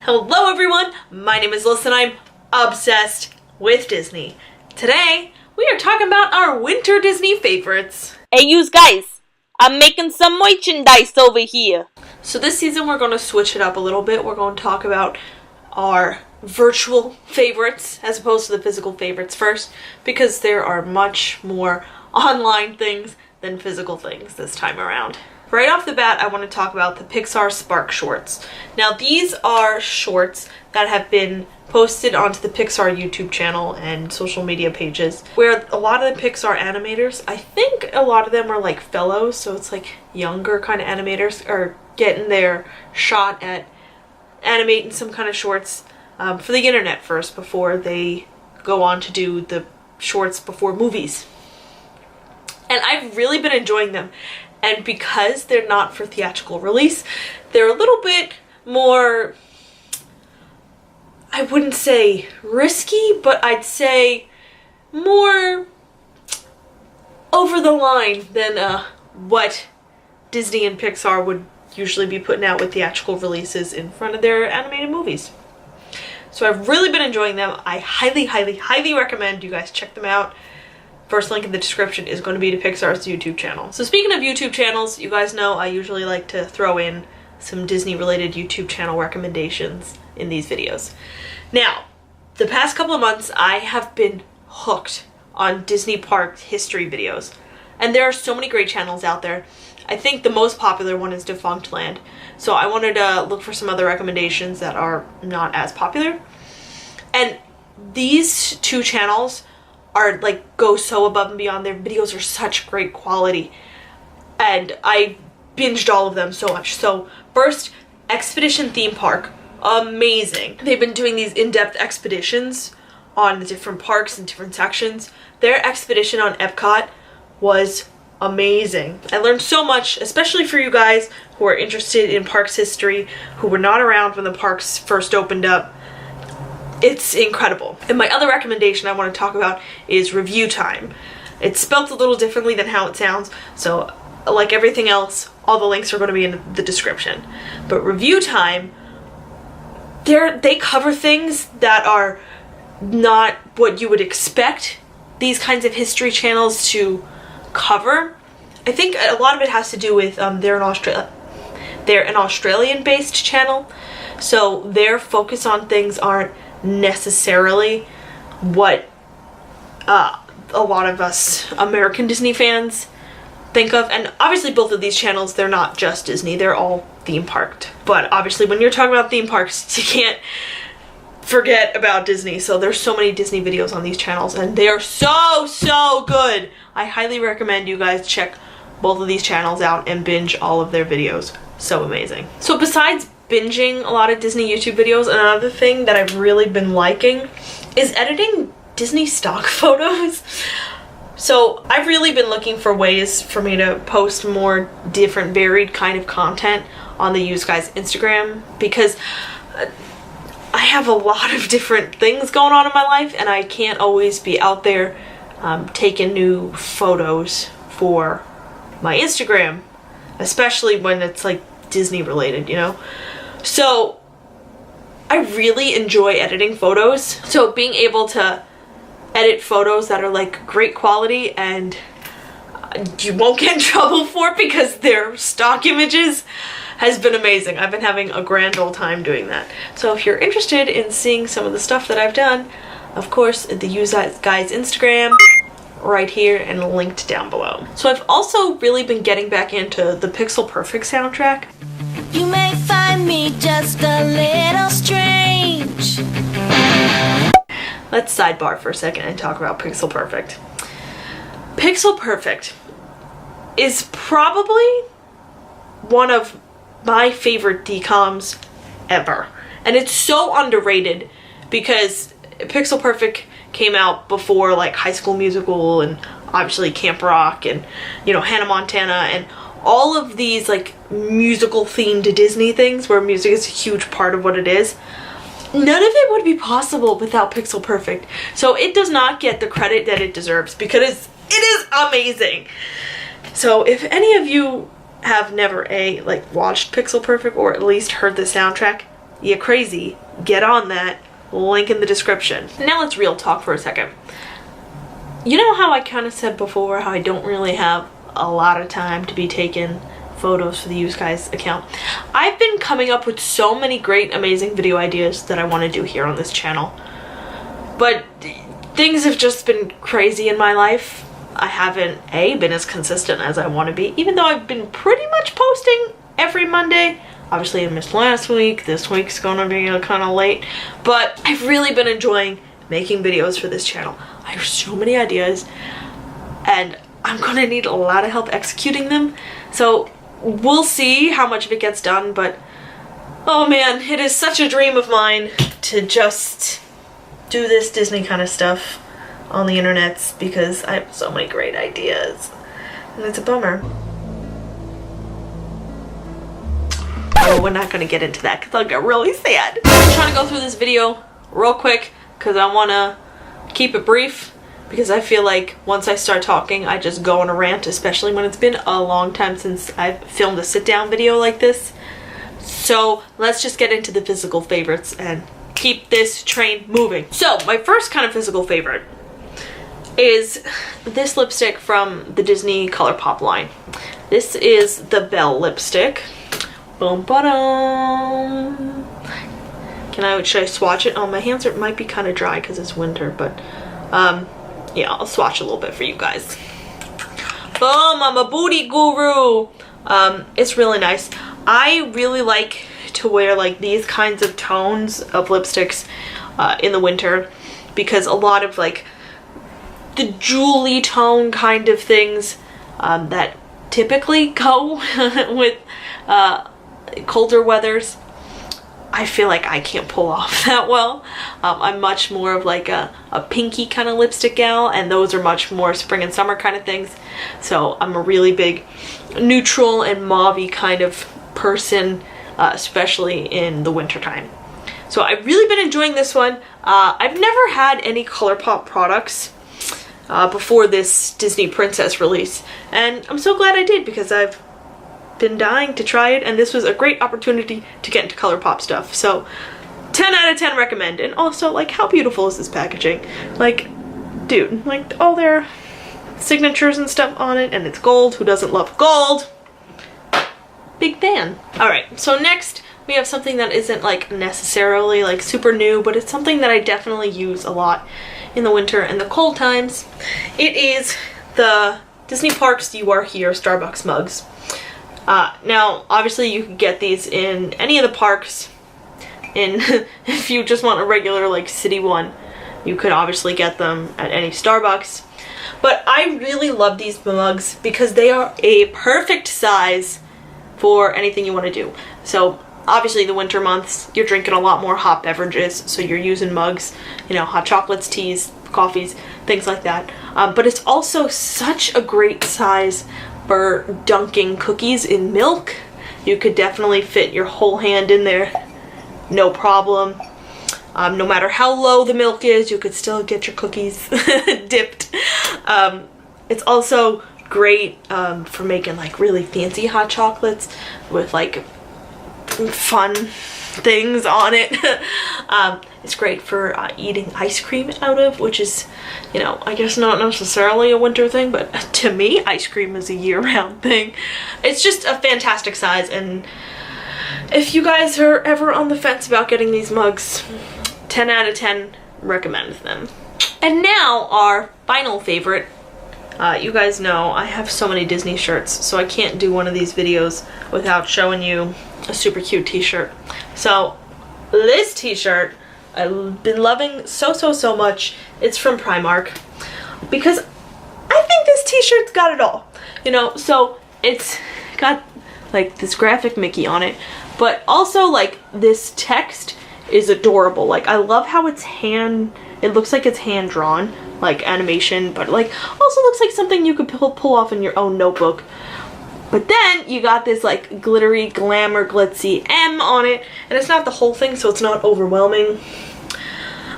Hello everyone, my name is Liz and I'm obsessed with Disney. Today, we are talking about our winter Disney favorites. Hey you guys, I'm making some merchandise over here. So this season we're going to switch it up a little bit. We're going to talk about our virtual favorites as opposed to the physical favorites first, because there are much more online things than physical things this time around. Right off the bat, I want to talk about the Pixar Spark shorts. Now these are shorts that have been posted onto the Pixar YouTube channel and social media pages, where a lot of the Pixar animators, I think a lot of them are like fellows, so it's like younger kind of animators, are getting their shot at animating some kind of shorts for the internet first before they go on to do the shorts before movies. And I've really been enjoying them. And because they're not for theatrical release, they're a little bit more, I wouldn't say risky, but I'd say more over the line than what Disney and Pixar would usually be putting out with theatrical releases in front of their animated movies. So I've really been enjoying them. I highly, highly, highly recommend you guys check them out. First link in the description is going to be to Pixar's YouTube channel. So speaking of YouTube channels, you guys know I usually like to throw in some Disney related YouTube channel recommendations in these videos. Now, the past couple of months I have been hooked on Disney park history videos. And there are so many great channels out there. I think the most popular one is Defunctland. So I wanted to look for some other recommendations that are not as popular. And these two channels are like go so above and beyond. Their videos are such great quality and I binged all of them so much. So first, Expedition Theme Park, amazing. They've been doing these in-depth expeditions on the different parks and different sections. Their expedition on Epcot was amazing. I learned so much, especially for you guys who are interested in parks history, who were not around when the parks first opened up. It's incredible. And my other recommendation I want to talk about is Review Time. It's spelt a little differently than how it sounds, so like everything else, all the links are going to be in the description. But Review Time, they cover things that are not what you would expect these kinds of history channels to cover. I think a lot of it has to do with they're an Australian-based channel, so their focus on things aren't necessarily what a lot of us American Disney fans think of. And obviously both of these channels, they're not just Disney, they're all theme parked. But obviously when you're talking about theme parks, you can't forget about Disney. So there's so many Disney videos on these channels and they are so good. I highly recommend you guys check both of these channels out and binge all of their videos. So amazing. So besides binging a lot of Disney YouTube videos, another thing that I've really been liking is editing Disney stock photos. So I've really been looking for ways for me to post more different varied kind of content on the Use Guys Instagram, because I have a lot of different things going on in my life and I can't always be out there taking new photos for my Instagram, especially when it's like Disney related, you know? So I really enjoy editing photos. So being able to edit photos that are like great quality and you won't get in trouble for it because they're stock images has been amazing. I've been having a grand old time doing that. So if you're interested in seeing some of the stuff that I've done, of course, the Use Guys Instagram right here and linked down below. So I've also really been getting back into the Pixel Perfect soundtrack. You may find me just a little strange. Let's sidebar for a second and talk about Pixel Perfect. Pixel Perfect is probably one of my favorite DCOMs ever. And it's so underrated because Pixel Perfect came out before like High School Musical and obviously Camp Rock and, you know, Hannah Montana and all of these like musical themed Disney things where music is a huge part of what it is. None of it would be possible without Pixel Perfect. So it does not get the credit that it deserves because it is amazing. So if any of you have never watched Pixel Perfect or at least heard the soundtrack, you're crazy, get on that. Link in the description. Now let's real talk for a second. You know how I kind of said before how I don't really have a lot of time to be taking photos for the Use Guys account? I've been coming up with so many great, amazing video ideas that I want to do here on this channel. But things have just been crazy in my life. I haven't, been as consistent as I want to be, even though I've been pretty much posting every Monday. Obviously I missed last week. This week's gonna be kind of late. But I've really been enjoying making videos for this channel. I have so many ideas and I'm gonna need a lot of help executing them. So we'll see how much of it gets done, but oh man, it is such a dream of mine to just do this Disney kind of stuff on the internets because I have so many great ideas and it's a bummer. Oh, we're not gonna get into that because I'll get really sad. I'm trying to go through this video real quick because I want to keep it brief because I feel like once I start talking I just go on a rant, especially when it's been a long time since I've filmed a sit-down video like this. So let's just get into the physical favorites and keep this train moving. So my first kind of physical favorite is this lipstick from the Disney ColourPop line. This is the Belle Lipstick. Boom, ba-dum. Should I swatch it? Oh, my hands might be kind of dry because it's winter, but yeah, I'll swatch a little bit for you guys. Boom, I'm a booty guru. It's really nice. I really like to wear like these kinds of tones of lipsticks in the winter because a lot of like the jewelry tone kind of things that typically go with colder weathers, I feel like I can't pull off that well. I'm much more of like a pinky kind of lipstick gal, and those are much more spring and summer kind of things. So I'm a really big neutral and mauve-y kind of person, especially in the winter time. So I've really been enjoying this one. I've never had any ColourPop products before this Disney Princess release, and I'm so glad I did because I've been dying to try it, and this was a great opportunity to get into ColourPop stuff. So 10 out of 10 recommend. And also, like, how beautiful is this packaging? Like, dude, like all their signatures and stuff on it, and it's gold. Who doesn't love gold? Big fan. All right, so next we have something that isn't like necessarily like super new, but it's something that I definitely use a lot in the winter and the cold times. It is the Disney Parks You Are Here Starbucks mugs. Now, obviously you can get these in any of the parks. If you just want a regular like city one, you could obviously get them at any Starbucks. But I really love these mugs because they are a perfect size for anything you want to do. So obviously the winter months, you're drinking a lot more hot beverages, so you're using mugs, you know, hot chocolates, teas, coffees, things like that. But it's also such a great size for dunking cookies in milk. You could definitely fit your whole hand in there, no problem. No matter how low the milk is, you could still get your cookies dipped. It's also great for making like really fancy hot chocolates with like fun things on it. It's great for eating ice cream out of, which is, you know, I guess not necessarily a winter thing, but to me, ice cream is a year-round thing. It's just a fantastic size, and if you guys are ever on the fence about getting these mugs, 10 out of 10 recommend them. And now our final favorite. You guys know I have so many Disney shirts, so I can't do one of these videos without showing you a super cute t-shirt. So this t-shirt I've been loving so much. It's from Primark because I think this t-shirt's got it all, you know. So it's got like this graphic Mickey on it, but also like this text is adorable. Like I love how it looks like it's hand drawn, like animation, but like also looks like something you could pull off in your own notebook. But then you got this like glittery, glamour, glitzy M on it, and it's not the whole thing, so it's not overwhelming.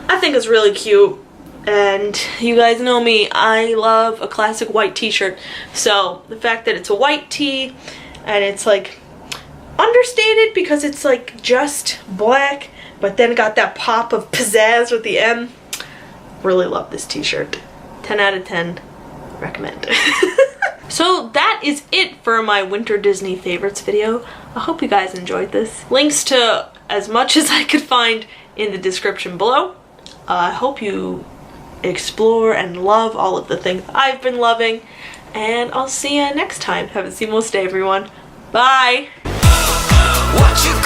I think it's really cute, and you guys know me, I love a classic white t-shirt, so the fact that it's a white tee and it's like understated because it's like just black, but then got that pop of pizzazz with the M. Really love this t-shirt. 10 out of 10. Recommend. So that is it for my winter Disney favorites video. I hope you guys enjoyed this. Links to as much as I could find in the description below. I hope you explore and love all of the things I've been loving. And I'll see you next time. Have a seamless day, everyone. Bye! What you